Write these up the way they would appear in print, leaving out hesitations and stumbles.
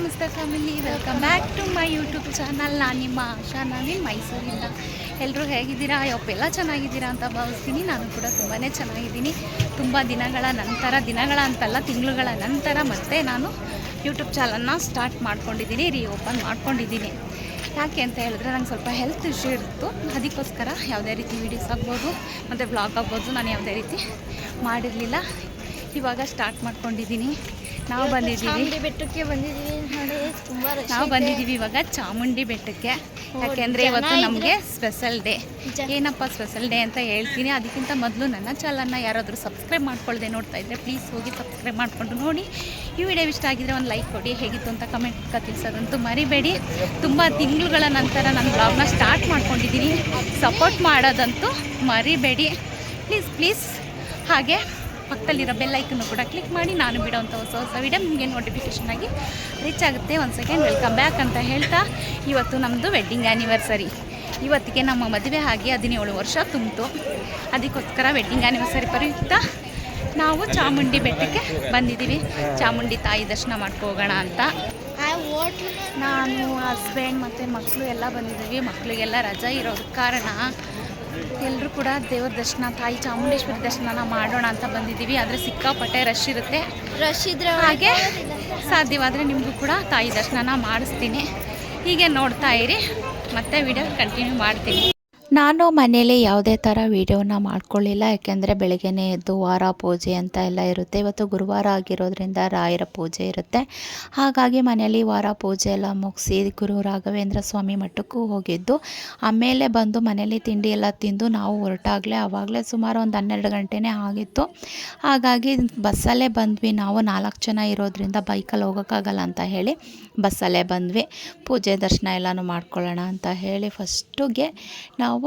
ನಮಸ್ತೆ family, welcome back to my YouTube channel. ನಾನು ನಿಮ್ಮ ಆಶಾ ನವೀನ್, ಮೈಸೂರಿಂದ. ಎಲ್ಲರೂ ಹೇಗಿದ್ದೀರಾ? ಎಲ್ಲ ಚೆನ್ನಾಗಿದ್ದೀರಾ ಅಂತ ಭಾವಿಸ್ತೀನಿ. ನಾನು ಕೂಡ ತುಂಬಾ ಚೆನ್ನಾಗಿದ್ದೀನಿ. ತುಂಬ ದಿನಗಳ ಅಂತಲ್ಲ, ತಿಂಗಳುಗಳ ನಂತರ ಮತ್ತೆ ನಾನು ಯೂಟ್ಯೂಬ್ ಚಾನಲ್ನ ಸ್ಟಾರ್ಟ್ ಮಾಡ್ಕೊಂಡಿದ್ದೀನಿ, ರೀಓಪನ್ ಮಾಡ್ಕೊಂಡಿದ್ದೀನಿ. ಯಾಕೆ ಅಂತ ಹೇಳಿದ್ರೆ ನಂಗೆ ಸ್ವಲ್ಪ ಹೆಲ್ತ್ ಇಶ್ಯೂ ಇತ್ತು. ಅದಕ್ಕೋಸ್ಕರ ಯಾವುದೇ ರೀತಿ ವೀಡಿಯೋಸ್ ಆಗ್ಬೋದು ಮತ್ತು ವ್ಲಾಗ್ ಆಗ್ಬೋದು ನಾನು ಯಾವುದೇ ರೀತಿ ಮಾಡಿರಲಿಲ್ಲ. ಇವಾಗ ಸ್ಟಾರ್ಟ್ ಮಾಡ್ಕೊಂಡಿದ್ದೀನಿ. ನಾವು ಬಂದಿದ್ದೀವಿ ಇವಾಗ ಚಾಮುಂಡಿ ಬೆಟ್ಟಕ್ಕೆ. ಯಾಕೆಂದರೆ ಇವತ್ತು ನಮಗೆ ಸ್ಪೆಷಲ್ ಡೇ. ಏನಪ್ಪ ಸ್ಪೆಷಲ್ ಡೇ ಅಂತ ಹೇಳ್ತೀನಿ. ಅದಕ್ಕಿಂತ ಮೊದಲು ನನ್ನ ಚಾನಲ್ನ ಯಾರಾದರೂ ಸಬ್ಸ್ಕ್ರೈಬ್ ಮಾಡ್ಕೊಳ್ಳದೆ ನೋಡ್ತಾ ಇದ್ದರೆ ಪ್ಲೀಸ್ ಹೋಗಿ ಸಬ್ಸ್ಕ್ರೈಬ್ ಮಾಡಿಕೊಂಡು ನೋಡಿ. ಈ ವಿಡಿಯೋ ಇಷ್ಟ ಆಗಿದ್ರೆ ಒಂದು ಲೈಕ್ ಕೊಡಿ, ಹೇಗಿತ್ತು ಅಂತ ಕಮೆಂಟ್ ತಿಳಿಸೋದಂತೂ ಮರಿಬೇಡಿ. ತುಂಬ ತಿಂಗಳುಗಳ ನಂತರ ನಾನು ಬ್ಲಾಗ್ನ ಸ್ಟಾರ್ಟ್ ಮಾಡ್ಕೊಂಡಿದ್ದೀನಿ. ಸಪೋರ್ಟ್ ಮಾಡೋದಂತೂ ಮರಿಬೇಡಿ ಪ್ಲೀಸ್. ಹಾಗೆ ಪಕ್ಕದಲ್ಲಿರೋ ಬೆಲ್ ಐಕನ್ನು ಕೂಡ ಕ್ಲಿಕ್ ಮಾಡಿ ನಾನು ಬಿಡೋವಂಥ ಹೊಸ ವಿಡಿಯೋ ನಿಮಗೆ ನೋಟಿಫಿಕೇಷನ್ ಆಗಿ ರೀಚ್ ಆಗುತ್ತೆ. ಒಂದು ಸೆಕೆಂಡ್ ವೆಲ್ಕಮ್ ಬ್ಯಾಕ್ ಅಂತ ಹೇಳ್ತಾ, ಇವತ್ತು ನಮ್ಮದು ವೆಡ್ಡಿಂಗ್ ಆ್ಯನಿವರ್ಸರಿ. ಇವತ್ತಿಗೆ ನಮ್ಮ ಮದುವೆ ಆಗಿ 17 ವರ್ಷ ತುಂಬಿತು. ಅದಕ್ಕೋಸ್ಕರ ವೆಡ್ಡಿಂಗ್ ಆ್ಯನಿವರ್ಸರಿ ಪ್ರಯುಕ್ತ ನಾವು ಚಾಮುಂಡಿ ಬೆಟ್ಟಕ್ಕೆ ಬಂದಿದ್ದೀವಿ. ಚಾಮುಂಡಿ ತಾಯಿ ದರ್ಶನ ಮಾಡ್ಕೋಗೋಣ ಅಂತ ನಾನು, ಹಸ್ಬೆಂಡ್ ಮತ್ತು ಮಕ್ಕಳು ಎಲ್ಲ ಬಂದಿದ್ದೀವಿ. ಮಕ್ಕಳಿಗೆಲ್ಲ ರಜಾ ಇರೋದ ಕಾರಣ ಎಲ್ಲರೂ ಕೂಡ ದೇವ್ರ ದರ್ಶನ, ತಾಯಿ ಚಾಮುಂಡೇಶ್ವರಿ ದರ್ಶನ ಮಾಡೋಣ ಅಂತ ಬಂದಿದ್ದೀವಿ. ಆದರೆ ಸಿಕ್ಕಾಪಟ್ಟೆ ರಶ್ ಇರುತ್ತೆ. ಹಾಗೆ ಸಾಧ್ಯವಾದರೆ ನಿಮಗೂ ಕೂಡ ತಾಯಿ ದರ್ಶನ ಮಾಡಿಸ್ತೀನಿ. ಹೀಗೆ ನೋಡ್ತಾ ಇರಿ, ಮತ್ತೆ ವಿಡಿಯೋ ಕಂಟಿನ್ಯೂ ಮಾಡ್ತೀನಿ. ನಾನು ಮನೇಲಿ ಯಾವುದೇ ಥರ ವೀಡಿಯೋನ ಮಾಡ್ಕೊಳ್ಳಿಲ್ಲ. ಯಾಕೆಂದರೆ ಬೆಳಗ್ಗೆನೇ ಎದ್ದು ವಾರ ಪೂಜೆ ಅಂತ ಎಲ್ಲ ಇರುತ್ತೆ. ಇವತ್ತು ಗುರುವಾರ ಆಗಿರೋದ್ರಿಂದ ರಾಯರ ಪೂಜೆ ಇರುತ್ತೆ. ಹಾಗಾಗಿ ಮನೇಲಿ ವಾರ ಪೂಜೆ ಎಲ್ಲ ಮುಗಿಸಿ ಗುರು ರಾಘವೇಂದ್ರ ಸ್ವಾಮಿ ಮಠಕ್ಕೂ ಹೋಗಿದ್ದು, ಆಮೇಲೆ ಬಂದು ಮನೇಲಿ ತಿಂಡಿ ಎಲ್ಲ ತಿಂದು ನಾವು ಆವಾಗಲೇ ಸುಮಾರು ಒಂದು 12 ಗಂಟೆನೇ ಆಗಿತ್ತು. ಹಾಗಾಗಿ ಬಸ್ಸಲ್ಲೇ ಬಂದ್ವಿ. ನಾವು 4 ಜನ ಇರೋದ್ರಿಂದ ಬೈಕಲ್ಲಿ ಹೋಗೋಕ್ಕಾಗಲ್ಲ ಅಂತ ಹೇಳಿ ಬಸ್ಸಲ್ಲೇ ಬಂದ್ವಿ. ಪೂಜೆ ದರ್ಶನ ಎಲ್ಲನೂ ಮಾಡ್ಕೊಳ್ಳೋಣ ಅಂತ ಹೇಳಿ ಫಸ್ಟಿಗೆ ನಾವು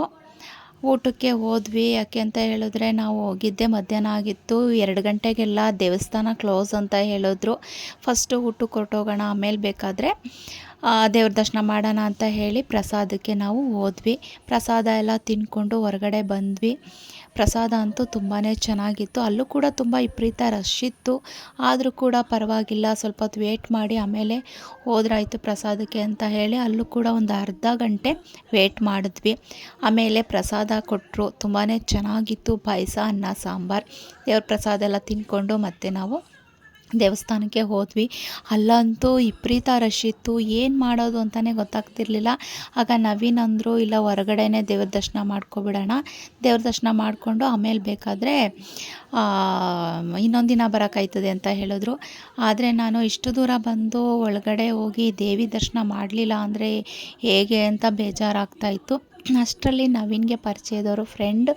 ಊಟಕ್ಕೆ ಹೋದ್ವಿ. ಯಾಕೆ ಅಂತ ಹೇಳಿದ್ರೆ ನಾವು ಹೋಗಿದ್ದೆ ಮಧ್ಯಾಹ್ನ ಆಗಿತ್ತು. 2 ಗಂಟೆಗೆಲ್ಲ ದೇವಸ್ಥಾನ ಕ್ಲೋಸ್ ಅಂತ ಹೇಳಿದ್ರು. ಫಸ್ಟು ಊಟಕ್ಕೆ ಹೊರಟೋಗೋಣ, ಆಮೇಲೆ ಬೇಕಾದರೆ ದೇವ್ರ ದರ್ಶನ ಮಾಡೋಣ ಅಂತ ಹೇಳಿ ಪ್ರಸಾದಕ್ಕೆ ನಾವು ಹೋದ್ವಿ. ಪ್ರಸಾದ ಎಲ್ಲ ತಿಂದ್ಕೊಂಡು ಹೊರಗಡೆ ಬಂದ್ವಿ. ಪ್ರಸಾದ ಅಂತೂ ತುಂಬಾ ಚೆನ್ನಾಗಿತ್ತು. ಅಲ್ಲೂ ಕೂಡ ತುಂಬ ವಿಪರೀತ ರಶ್ ಇತ್ತು. ಆದರೂ ಕೂಡ ಪರವಾಗಿಲ್ಲ, ಸ್ವಲ್ಪ ಹೊತ್ತು ವೇಟ್ ಮಾಡಿ ಆಮೇಲೆ ಹೋದ್ರಾಯ್ತು ಪ್ರಸಾದಕ್ಕೆ ಅಂತ ಹೇಳಿ ಅಲ್ಲೂ ಕೂಡ ಒಂದು ಅರ್ಧ ಗಂಟೆ ವೇಟ್ ಮಾಡಿದ್ವಿ. ಆಮೇಲೆ ಪ್ರಸಾದ ಕೊಟ್ಟರು, ತುಂಬಾ ಚೆನ್ನಾಗಿತ್ತು. ಪಾಯಸ, ಅನ್ನ, ಸಾಂಬಾರು, ದೇವ್ರ ಪ್ರಸಾದ ಎಲ್ಲ ತಿಂದ್ಕೊಂಡು ಮತ್ತೆ ನಾವು ದೇವಸ್ಥಾನಕ್ಕೆ ಹೋದ್ವಿ. ಅಲ್ಲಂತೂ ವಿಪರೀತ ರಶ್ ಇತ್ತು. ಏನು ಮಾಡೋದು ಅಂತಲೇ ಗೊತ್ತಾಗ್ತಿರ್ಲಿಲ್ಲ. ಆಗ ನವೀನ್ ಅಂದರು, ಇಲ್ಲ ಹೊರಗಡೆನೇ ದೇವ್ರ ದರ್ಶನ ಮಾಡ್ಕೊಬಿಡೋಣ, ದೇವ್ರ ದರ್ಶನ ಮಾಡಿಕೊಂಡು ಆಮೇಲೆ ಬೇಕಾದರೆ ಇನ್ನೊಂದು ದಿನ ಬರೋಕ್ಕಾಯ್ತದೆ ಅಂತ ಹೇಳಿದ್ರು. ಆದರೆ ನಾನು ಇಷ್ಟು ದೂರ ಬಂದು ಒಳಗಡೆ ಹೋಗಿ ದೇವಿ ದರ್ಶನ ಮಾಡಲಿಲ್ಲ ಅಂದರೆ ಹೇಗೆ ಅಂತ ಬೇಜಾರಾಗ್ತಾಯಿತ್ತು. ಅಷ್ಟರಲ್ಲಿ ನವೀನ್ಗೆ ಪರಿಚಯದವರು ಫ್ರೆಂಡ್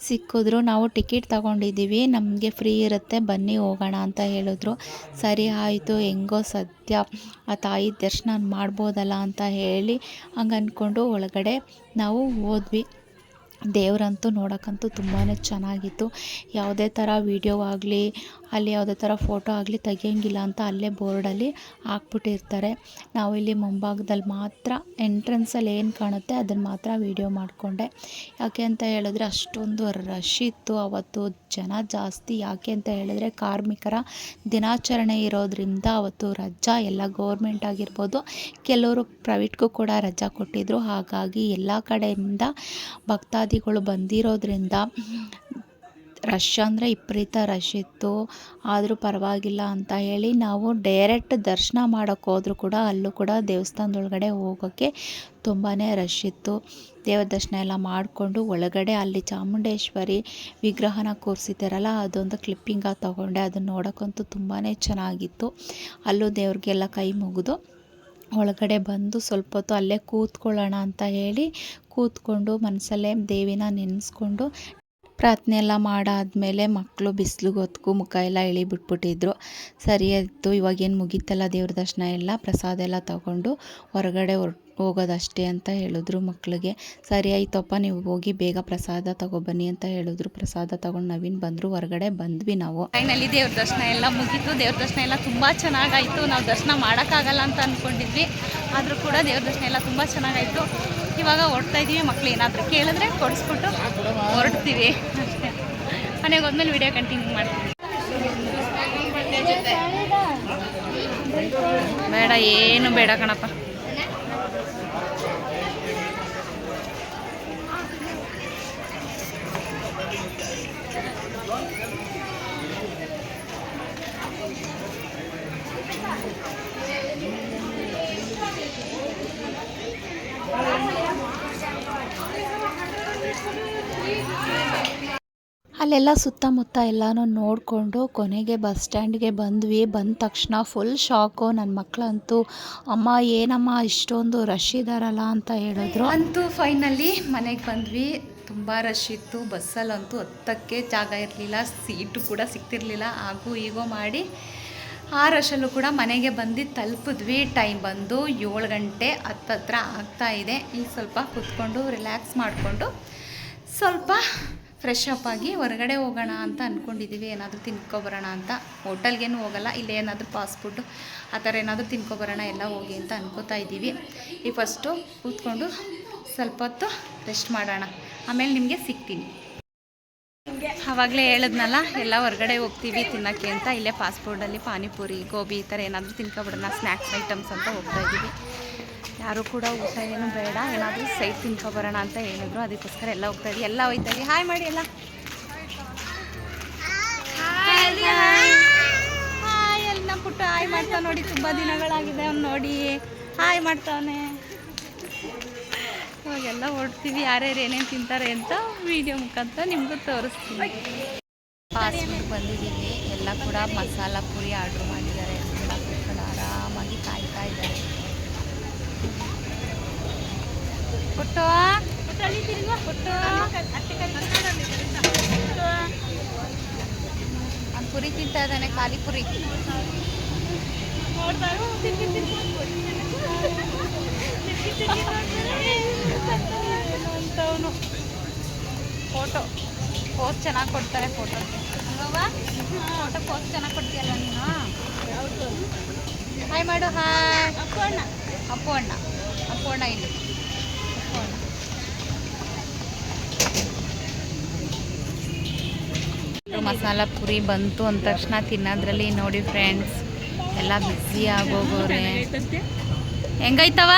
ಸಿಕ್ಕಿದ್ರು. ನಾವು ಟಿಕೆಟ್ ತಗೊಂಡಿದ್ದೀವಿ, ನಮಗೆ ಫ್ರೀ ಇರುತ್ತೆ ಬನ್ನಿ ಹೋಗೋಣ ಅಂತ ಹೇಳಿದ್ರು. ಸರಿ ಆಯಿತು, ಹೆಂಗೋ ಸದ್ಯ ಆ ತಾಯಿ ದರ್ಶನ ಮಾಡ್ಬೋದಲ್ಲ ಅಂತ ಹೇಳಿ ಹಂಗೆ ಅಂದ್ಕೊಂಡು ಒಳಗಡೆ ನಾವು ಹೋದ್ವಿ. ದೇವರಂತೂ ನೋಡೋಕ್ಕಂತೂ ತುಂಬಾ ಚೆನ್ನಾಗಿತ್ತು. ಯಾವುದೇ ಥರ ವೀಡಿಯೋ ಆಗಲಿ, ಅಲ್ಲಿ ಯಾವುದೇ ಥರ ಫೋಟೋ ಆಗಲಿ ತೆಗಿಯೋಂಗಿಲ್ಲ ಅಂತ ಅಲ್ಲೇ ಬೋರ್ಡಲ್ಲಿ ಹಾಕ್ಬಿಟ್ಟಿರ್ತಾರೆ. ನಾವು ಇಲ್ಲಿ ಮುಂಭಾಗದಲ್ಲಿ ಮಾತ್ರ ಎಂಟ್ರೆನ್ಸಲ್ಲಿ ಏನು ಕಾಣುತ್ತೆ ಅದನ್ನು ಮಾತ್ರ ವೀಡಿಯೋ ಮಾಡಿಕೊಂಡೆ. ಯಾಕೆ ಅಂತ ಹೇಳಿದ್ರೆ ಅಷ್ಟೊಂದು ರಶ್ ಇತ್ತು ಅವತ್ತು, ಜನ ಜಾಸ್ತಿ. ಯಾಕೆ ಅಂತ ಹೇಳಿದ್ರೆ ಕಾರ್ಮಿಕರ ದಿನಾಚರಣೆ ಇರೋದ್ರಿಂದ ಅವತ್ತು ರಜಾ, ಎಲ್ಲ ಗೌರ್ಮೆಂಟ್ ಆಗಿರ್ಬೋದು, ಕೆಲವರು ಪ್ರೈವೇಟ್ಗೂ ಕೂಡ ರಜಾ ಕೊಟ್ಟಿದ್ದರು. ಹಾಗಾಗಿ ಎಲ್ಲ ಕಡೆಯಿಂದ ಭಕ್ತಾದಿಗಳು ಬಂದಿರೋದ್ರಿಂದ ರಶ್ ಅಂದರೆ ವಿಪರೀತ ರಶ್ ಇತ್ತು. ಆದರೂ ಪರವಾಗಿಲ್ಲ ಅಂತ ಹೇಳಿ ನಾವು ಡೈರೆಕ್ಟ್ ದರ್ಶನ ಮಾಡೋಕ್ಕೆ ಹೋದರೂ ಕೂಡ ಅಲ್ಲೂ ಕೂಡ ದೇವಸ್ಥಾನದೊಳಗಡೆ ಹೋಗೋಕ್ಕೆ ತುಂಬಾ ರಶ್ ಇತ್ತು. ದೇವ್ರ ದರ್ಶನ ಎಲ್ಲ ಮಾಡಿಕೊಂಡು ಒಳಗಡೆ ಅಲ್ಲಿ ಚಾಮುಂಡೇಶ್ವರಿ ವಿಗ್ರಹನ ಕೂರಿಸಿದ್ದಾರಲ್ಲ, ಅದೊಂದು ಕ್ಲಿಪ್ಪಿಂಗಾಗಿ ತೊಗೊಂಡೆ. ಅದನ್ನು ನೋಡೋಕ್ಕಂತೂ ತುಂಬಾ ಚೆನ್ನಾಗಿತ್ತು. ಅಲ್ಲೂ ದೇವ್ರಿಗೆಲ್ಲ ಕೈ ಮುಗಿದು ಒಳಗಡೆ ಬಂದು ಸ್ವಲ್ಪ ಹೊತ್ತು ಅಲ್ಲೇ ಕೂತ್ಕೊಳ್ಳೋಣ ಅಂತ ಹೇಳಿ ಕೂತ್ಕೊಂಡು ಮನಸಲ್ಲೇ ದೇವಿನ ನೆನೆಸ್ಕೊಂಡು ಪ್ರಾರ್ಥನೆ ಎಲ್ಲ ಮಾಡಾದಮೇಲೆ ಮಕ್ಕಳು ಬಿಸಿಲಿಗೆ ಹೊತ್ಕು ಮುಖ ಎಲ್ಲ ಇಳಿಬಿಟ್ಬಿಟ್ಟಿದ್ರು. ಸರಿ ಆಯಿತು, ಇವಾಗೇನು ಮುಗೀತಲ್ಲ ದೇವ್ರ ದರ್ಶನ ಎಲ್ಲ, ಪ್ರಸಾದ ಎಲ್ಲ ತಗೊಂಡು ಹೊರಗಡೆ ಹೋಗೋದಷ್ಟೇ ಅಂತ ಹೇಳಿದ್ರು ಮಕ್ಕಳಿಗೆ. ಸರಿ ಆಯ್ತಪ್ಪ, ನೀವು ಹೋಗಿ ಬೇಗ ಪ್ರಸಾದ ತಗೊಬನ್ನಿ ಅಂತ ಹೇಳಿದ್ರು. ಪ್ರಸಾದ ತಗೊಂಡು ನವೀನ್ ಬಂದರು, ಹೊರಗಡೆ ಬಂದ್ವಿ ನಾವು. ಫೈನಲಿ ದೇವ್ರ ದರ್ಶನ ಎಲ್ಲ ಮುಗೀತು. ದೇವ್ರ ದರ್ಶನ ಎಲ್ಲ ತುಂಬ ಚೆನ್ನಾಗಾಯಿತು. ನಾವು ದರ್ಶನ ಮಾಡೋಕ್ಕಾಗಲ್ಲ ಅಂತ ಅಂದ್ಕೊಂಡಿದ್ವಿ, ಆದರೂ ಕೂಡ ದೇವ್ರ ದರ್ಶನ ಎಲ್ಲ ತುಂಬ ಚೆನ್ನಾಗಾಯಿತು. ಇವಾಗ ಹೊರಡ್ತಾ ಇದ್ದೀವಿ. ಮಕ್ಳು ಏನಾದರೂ ಕೇಳಿದ್ರೆ ಕೊಡಿಸ್ಬಿಟ್ಟು ಹೊರಡ್ತೀವಿ ಅಷ್ಟೇ. ಮನೆಗೆ ಹೋದ್ಮೇಲೆ ವಿಡಿಯೋ ಕಂಟಿನ್ಯೂ ಮಾಡ್ತೀವಿ. ಬೇಡ ಬೇಡ, ಏನು ಬೇಡ ಕಣಪ್ಪ. ಅಲ್ಲೆಲ್ಲ ಸುತ್ತಮುತ್ತ ಎಲ್ಲನೂ ನೋಡಿಕೊಂಡು ಕೊನೆಗೆ ಬಸ್ ಸ್ಟ್ಯಾಂಡ್ಗೆ ಬಂದ್ವಿ. ಬಂದ ತಕ್ಷಣ ಫುಲ್ ಶಾಕು. ನನ್ನ ಮಕ್ಕಳಂತೂ ಅಮ್ಮ ಏನಮ್ಮ ಇಷ್ಟೊಂದು ರಶ್ ಇದ್ದಾರಲ್ಲ ಅಂತ ಹೇಳಿದ್ರು. ಅಂತೂ ಫೈನಲಿ ಮನೆಗೆ ಬಂದ್ವಿ. ತುಂಬ ರಶ್ ಇತ್ತು. ಬಸ್ಸಲ್ಲಂತೂ ಹತ್ತಕ್ಕೆ ಜಾಗ ಇರಲಿಲ್ಲ, ಸೀಟು ಕೂಡ ಸಿಗ್ತಿರ್ಲಿಲ್ಲ. ಹಾಗೂ ಹೀಗೋ ಮಾಡಿ ಆ ರಶಲ್ಲೂ ಕೂಡ ಮನೆಗೆ ಬಂದು ತಲುಪಿದ್ವಿ. ಟೈಮ್ ಬಂದು 7 ಗಂಟೆ ಹತ್ತತ್ರ ಆಗ್ತಾಯಿದೆ. ಈಗ ಸ್ವಲ್ಪ ಕೂತ್ಕೊಂಡು ರಿಲ್ಯಾಕ್ಸ್ ಮಾಡಿಕೊಂಡು ಸ್ವಲ್ಪ ಫ್ರೆಶ್ ಅಪ್ ಆಗಿ ಹೊರಗಡೆ ಹೋಗೋಣ ಅಂತ ಅಂದ್ಕೊಂಡಿದ್ದೀವಿ. ಏನಾದರೂ ತಿನ್ಕೊಬರೋಣ ಅಂತ. ಹೋಟೆಲ್ಗೇನು ಹೋಗಲ್ಲ, ಇಲ್ಲೇ ಏನಾದರೂ ಫಾಸ್ಟ್ ಫುಡ್ಡು ಆ ಥರ ಏನಾದರೂ ತಿನ್ಕೊಬರೋಣ ಎಲ್ಲ ಹೋಗಿ ಅಂತ ಅನ್ಕೋತಾ ಇದ್ದೀವಿ. ಈ ಫಸ್ಟು ಕೂತ್ಕೊಂಡು ಸ್ವಲ್ಪ ಹೊತ್ತು ರೆಸ್ಟ್ ಮಾಡೋಣ, ಆಮೇಲೆ ನಿಮಗೆ ಸಿಗ್ತೀನಿ. ಆವಾಗಲೇ ಹೇಳಿದ್ನಲ್ಲ, ಎಲ್ಲ ಹೊರಗಡೆ ಹೋಗ್ತೀವಿ ತಿನ್ನೋಕ್ಕೆ ಅಂತ. ಇಲ್ಲೇ ಫಾಸ್ಟ್ ಫುಡ್ಡಲ್ಲಿ ಪಾನಿಪುರಿ, ಗೋಬಿ ಈ ಥರ ಏನಾದರೂ ತಿನ್ಕೊಬಿಡೋಣ, ಸ್ನ್ಯಾಕ್ಸ್ ಐಟಮ್ಸ್ ಅಂತ ಹೋಗ್ತಾ ಇದ್ದೀವಿ. ಯಾರು ಕೂಡ ಊಟ ಏನು ಬೇಡ, ಏನಾದರೂ ಸೈಡ್ ತಿನ್ಕೊಬರೋಣ ಅಂತ ಹೇಳಿದ್ರು. ಅದಕ್ಕೋಸ್ಕರ ಎಲ್ಲ ಹೋಗ್ತಾ ಇದ್ದೀವಿ. ಎಲ್ಲ ಹೋಗ್ತಾ ಇದ್ದೀವಿ. ಹಾಯ್ ಮಾಡಿ ಎಲ್ಲ. ಹಾಯ್ ಎಲ್ಲ ಪುಟ್ಟ ಹಾಯ್ ಮಾಡ್ತಾ ನೋಡಿ. ತುಂಬ ದಿನಗಳಾಗಿದೆ ಅವ್ನು ನೋಡಿ ಹಾಯ್ ಮಾಡ್ತಾವನೆ. ಇವಾಗೆಲ್ಲ ಹೊರಡ್ತೀವಿ. ಯಾರ್ಯಾರು ಏನೇನು ತಿಂತಾರೆ ಅಂತ ವಿಡಿಯೋ ಮುಖಾಂತರ ನಿಮಗೂ ತೋರಿಸ್ತೀವಿ. ಫಾಸ್ಟ್ ಫುಡ್ ಬಂದಿದ್ದೀವಿ. ಎಲ್ಲ ಕೂಡ ಮಸಾಲ ಪುರಿ ಆರ್ಡ್ರ್ ಮಾಡಿದ್ದಾರೆ. ಎಲ್ಲ ಕೂತ್ಕೊಂಡು ಆರಾಮಾಗಿ ಕಾಯ್ತಾ ಇದ್ದಾರೆ. ಪುಟ್ಟು ಒಂದು ಪುರಿ ತಿಂತಾ ಇದ್ದಾನೆ, ಖಾಲಿ ಪುರಿ. ಅಂತವನು ಫೋಟೋ ಪೋಸ್ಟ್ ಚೆನ್ನಾಗಿ ಕೊಡ್ತಾರೆ. ಫೋಟೋ ಪೋಸ್ಟ್ ಚೆನ್ನಾಗಿ ಕೊಡ್ತೀಯಲ್ಲ ನೀನು. ಹಾಯ್ ಮಾಡು. ಹಾಯ್ ಅಪ್ಪು ಅಣ್ಣ. ಅಪ್ಪು ಅಣ್ಣ ಇಲ್ಲಿ. ಮಸಾಲ ಪುರಿ ಬಂತು ಅಂದ ತಕ್ಷಣ ತಿನ್ನೋದ್ರಲ್ಲಿ ನೋಡಿ ಫ್ರೆಂಡ್ಸ್ ಎಲ್ಲ ಬಿಸಿ ಆಗೋಗೋರೆ. ಹೆಂಗೈತವ?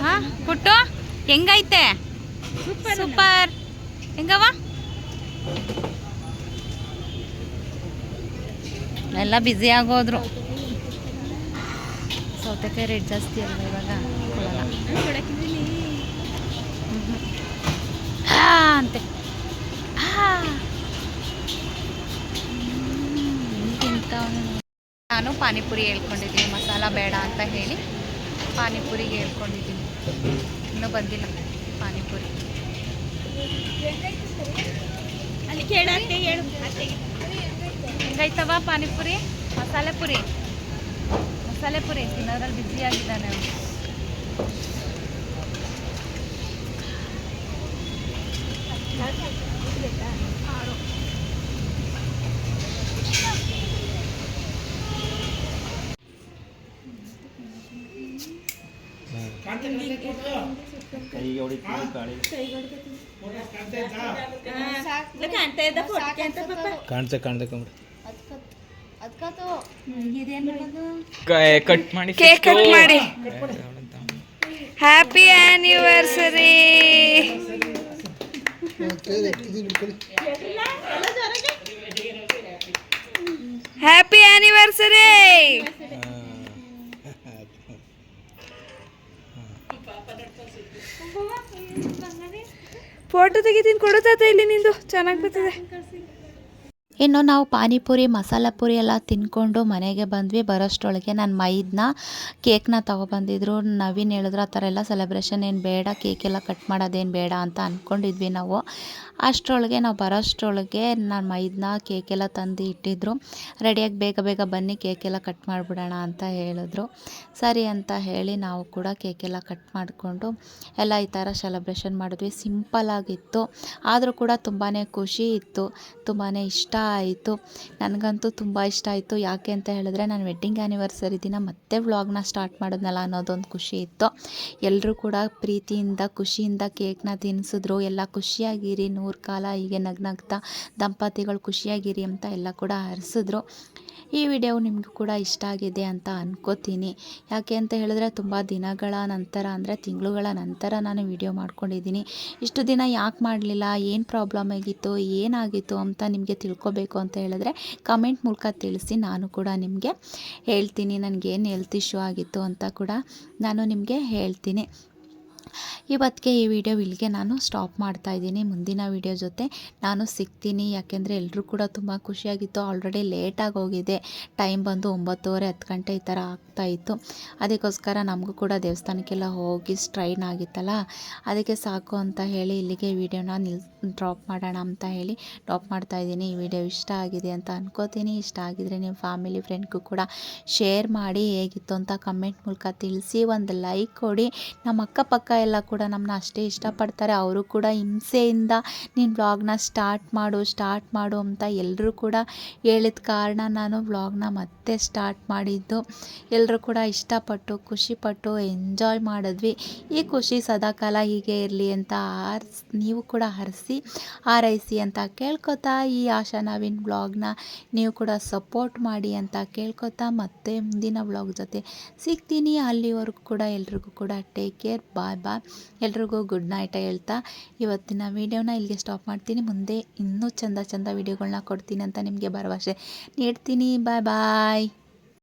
ಹಾಂ ಪುಟ್ಟು ಹೆಂಗೈತೆ? ಸೂಪರ್. ಹೆಂಗವ? ಎಲ್ಲ ಬ್ಯುಸಿ ಆಗೋದ್ರು. ಸೌತೆಕಾಯಿ ರೇಟ್ ಜಾಸ್ತಿ ಅಲ್ಲ ಇವಾಗ, ಕೊಡಲ್ಲ ಅಂತೆ. ನಾನು ಪಾನಿಪುರಿ ಹೇಳ್ಕೊಂಡಿದ್ದೀನಿ, ಮಸಾಲ ಬೇಡ ಅಂತ ಹೇಳಿ ಪಾನಿಪುರಿಗೆ ಹೇಳ್ಕೊಂಡಿದ್ದೀನಿ. ಇನ್ನೂ ಬಂದಿಲ್ಲ ಪಾನಿಪುರಿ. ಹೆಂಗೈತವ ಪಾನಿಪುರಿ? ಮಸಾಲೆ ಪುರಿ ತಿನ್ನೋದ್ರಲ್ಲಿ ಬ್ಯುಸಿ ಆಗಿದ್ದಾನೆ ಅವನು. ಕಟ್ ಮಾಡಿ ಕೇಕ್ ಕಟ್ ಮಾಡಿ. Happy anniversary. Happy anniversary. Photo ತೆಗಿತೀನಿ ಕೊಡು ತಾತ, ಇಲ್ಲಿ ನಿಂದು ಚೆನ್ನಾಗಿ ಬರ್ತಿದೆ. ಇನ್ನು ನಾವು ಪಾನಿಪುರಿ ಮಸಾಲ ಪುರಿ ಎಲ್ಲ ತಿನ್ಕೊಂಡು ಮನೆಗೆ ಬಂದ್ವಿ. ಬರೋಷ್ಟರೊಳಗೆ ನನ್ನ ಮೈದನ್ನ ಕೇಕ್ನ ತೊಗೊಬಂದಿದ್ರು. ನವೀನ್ ಹೇಳಿದ್ರು ಆ ಥರ ಎಲ್ಲ ಸೆಲೆಬ್ರೇಷನ್ ಏನು ಬೇಡ, ಕೇಕೆಲ್ಲ ಕಟ್ ಮಾಡೋದೇನು ಬೇಡ ಅಂತ ಅಂದ್ಕೊಂಡಿದ್ವಿ ನಾವು. ಅಷ್ಟರೊಳಗೆ ನಾವು ಬರೋಷ್ಟರೊಳಗೆ ನನ್ನ ಮೈದನ್ನ ಕೇಕೆಲ್ಲ ತಂದು ಇಟ್ಟಿದ್ರು. ರೆಡಿಯಾಗಿ ಬೇಗ ಬನ್ನಿ ಕೇಕೆಲ್ಲ ಕಟ್ ಮಾಡಿಬಿಡೋಣ ಅಂತ ಹೇಳಿದ್ರು. ಸರಿ ಅಂತ ಹೇಳಿ ನಾವು ಕೂಡ ಕೇಕೆಲ್ಲ ಕಟ್ ಮಾಡಿಕೊಂಡು ಎಲ್ಲ ಈ ಥರ ಸೆಲೆಬ್ರೇಷನ್ ಮಾಡಿದ್ವಿ. ಸಿಂಪಲ್ಲಾಗಿತ್ತು, ಆದರೂ ಕೂಡ ತುಂಬಾ ಖುಷಿ ಇತ್ತು, ತುಂಬಾ ಇಷ್ಟ ಆಯಿತು. ನನಗಂತೂ ತುಂಬ ಇಷ್ಟ ಆಯಿತು. ಯಾಕೆ ಅಂತ ಹೇಳಿದ್ರೆ ನಾನು ವೆಡ್ಡಿಂಗ್ ಆ್ಯನಿವರ್ಸರಿ ದಿನ ಮತ್ತೆ ವ್ಲಾಗ್ನ ಸ್ಟಾರ್ಟ್ ಮಾಡಿದ್ನಲ್ಲ ಅನ್ನೋದೊಂದು ಖುಷಿ ಇತ್ತು. ಎಲ್ಲರೂ ಕೂಡ ಪ್ರೀತಿಯಿಂದ ಖುಷಿಯಿಂದ ಕೇಕ್ನ ತಿನ್ನಿಸಿದ್ರು. ಎಲ್ಲ ಖುಷಿಯಾಗಿರಿ, 100 ಕಾಲ ಹೀಗೆ ನಗ್ನಗ್ತಾ ದಂಪತಿಗಳು ಖುಷಿಯಾಗಿರಿ ಅಂತ ಎಲ್ಲ ಕೂಡ ಹರಿಸಿದ್ರು. ಈ ವಿಡಿಯೋ ನಿಮಗೂ ಕೂಡ ಇಷ್ಟ ಆಗಿದೆ ಅಂತ ಅನ್ಕೋತೀನಿ. ಯಾಕೆ ಅಂತ ಹೇಳಿದ್ರೆ ತುಂಬ ದಿನಗಳ ನಂತರ ಅಂದರೆ ತಿಂಗಳುಗಳ ನಂತರ ನಾನು ವಿಡಿಯೋ ಮಾಡ್ಕೊಂಡಿದ್ದೀನಿ. ಇಷ್ಟು ದಿನ ಯಾಕೆ ಮಾಡಲಿಲ್ಲ, ಏನು ಪ್ರಾಬ್ಲಮ್ ಆಗಿತ್ತು, ಏನಾಗಿತ್ತು ಅಂತ ನಿಮಗೆ ತಿಳ್ಕೊಬೇಕು ಅಂತ ಹೇಳಿದ್ರೆ ಕಮೆಂಟ್ ಮೂಲಕ ತಿಳಿಸಿ. ನಾನು ಕೂಡ ನಿಮಗೆ ಹೇಳ್ತೀನಿ ನನಗೇನು ಹೆಲ್ತ್ ಇಶ್ಯೂ ಆಗಿತ್ತು ಅಂತ ಕೂಡ ನಾನು ನಿಮಗೆ ಹೇಳ್ತೀನಿ. ಇವತ್ತಿಗೆ ಈ ವಿಡಿಯೋ ಇಲ್ಲಿಗೆ ನಾನು ಸ್ಟಾಪ್ ಮಾಡ್ತಾಯಿದ್ದೀನಿ. ಮುಂದಿನ ವಿಡಿಯೋ ಜೊತೆ ನಾನು ಸಿಗ್ತೀನಿ. ಯಾಕೆಂದರೆ ಎಲ್ಲರೂ ಕೂಡ ತುಂಬ ಖುಷಿಯಾಗಿತ್ತು. ಆಲ್ರೆಡಿ ಲೇಟಾಗಿ ಹೋಗಿದೆ, ಟೈಮ್ ಬಂದು 9:30 10 ಗಂಟೆ ಈ ಥರ ಆಗ್ತಾಯಿತ್ತು. ಅದಕ್ಕೋಸ್ಕರ ನಮಗೂ ಕೂಡ ದೇವಸ್ಥಾನಕ್ಕೆಲ್ಲ ಹೋಗಿ ಸ್ಟ್ರೈನ್ ಆಗಿತ್ತಲ್ಲ, ಅದಕ್ಕೆ ಸಾಕು ಅಂತ ಹೇಳಿ ಇಲ್ಲಿಗೆ ವಿಡಿಯೋನ ಡ್ರಾಪ್ ಮಾಡೋಣ ಅಂತ ಹೇಳಿ ಡ್ರಾಪ್ ಮಾಡ್ತಾಯಿದ್ದೀನಿ. ಈ ವಿಡಿಯೋ ಇಷ್ಟ ಆಗಿದೆ ಅಂತ ಅನ್ಕೋತೀನಿ. ಇಷ್ಟ ಆಗಿದರೆ ನೀವು ಫ್ಯಾಮಿಲಿ ಫ್ರೆಂಡ್ಗೂ ಕೂಡ ಶೇರ್ ಮಾಡಿ, ಹೇಗಿತ್ತು ಅಂತ ಕಮೆಂಟ್ ಮೂಲಕ ತಿಳಿಸಿ, ಒಂದು ಲೈಕ್ ಕೊಡಿ. ನಮ್ಮ ಅಕ್ಕಪಕ್ಕ ಎಲ್ಲ ಕೂಡ ನಮ್ಮನ್ನ ಅಷ್ಟೇ ಇಷ್ಟಪಡ್ತಾರೆ. ಅವರು ಕೂಡ ಹಿಂಸೆಯಿಂದ ನೀನು ವ್ಲಾಗ್ನ ಸ್ಟಾರ್ಟ್ ಮಾಡು ಅಂತ ಎಲ್ಲರೂ ಕೂಡ ಹೇಳಿದ ಕಾರಣ ನಾನು ವ್ಲಾಗ್ನ ಮತ್ತೆ ಸ್ಟಾರ್ಟ್ ಮಾಡಿದ್ದು. ಎಲ್ಲರೂ ಕೂಡ ಇಷ್ಟಪಟ್ಟು ಖುಷಿಪಟ್ಟು ಎಂಜಾಯ್ ಮಾಡಿದ್ವಿ. ಈ ಖುಷಿ ಸದಾಕಾಲ ಹೀಗೆ ಇರಲಿ ಅಂತ ನೀವು ಕೂಡ ಹಾರೈಸಿ ಅಂತ ಕೇಳ್ಕೊತಾ, ಈ ಆಶಾ ನವೀನ್ ವ್ಲಾಗ್ನ ನೀವು ಕೂಡ ಸಪೋರ್ಟ್ ಮಾಡಿ ಅಂತ ಕೇಳ್ಕೊತಾ ಮತ್ತೆ ಮುಂದಿನ ವ್ಲಾಗ್ ಜೊತೆ ಸಿಗ್ತೀನಿ. ಅಲ್ಲಿವರೆಗೂ ಕೂಡ ಎಲ್ರಿಗೂ ಕೂಡ ಟೇಕ್ ಕೇರ್, ಬಾಯ್ ಬಾಯ್. ಎಲ್ರಿಗೂ ಗುಡ್ ನೈಟ್ ಹೇಳ್ತಾ ಇವತ್ತಿನ ವೀಡಿಯೋನ ಇಲ್ಲಿಗೆ ಸ್ಟಾಪ್ ಮಾಡ್ತೀನಿ. ಮುಂದೆ ಇನ್ನೂ ಚಂದ ವಿಡಿಯೋಗಳನ್ನ ಕೊಡ್ತೀನಿ ಅಂತ ನಿಮಗೆ ಭರವಸೆ ನೀಡ್ತೀನಿ. ಬಾಯ್ ಬಾಯ್.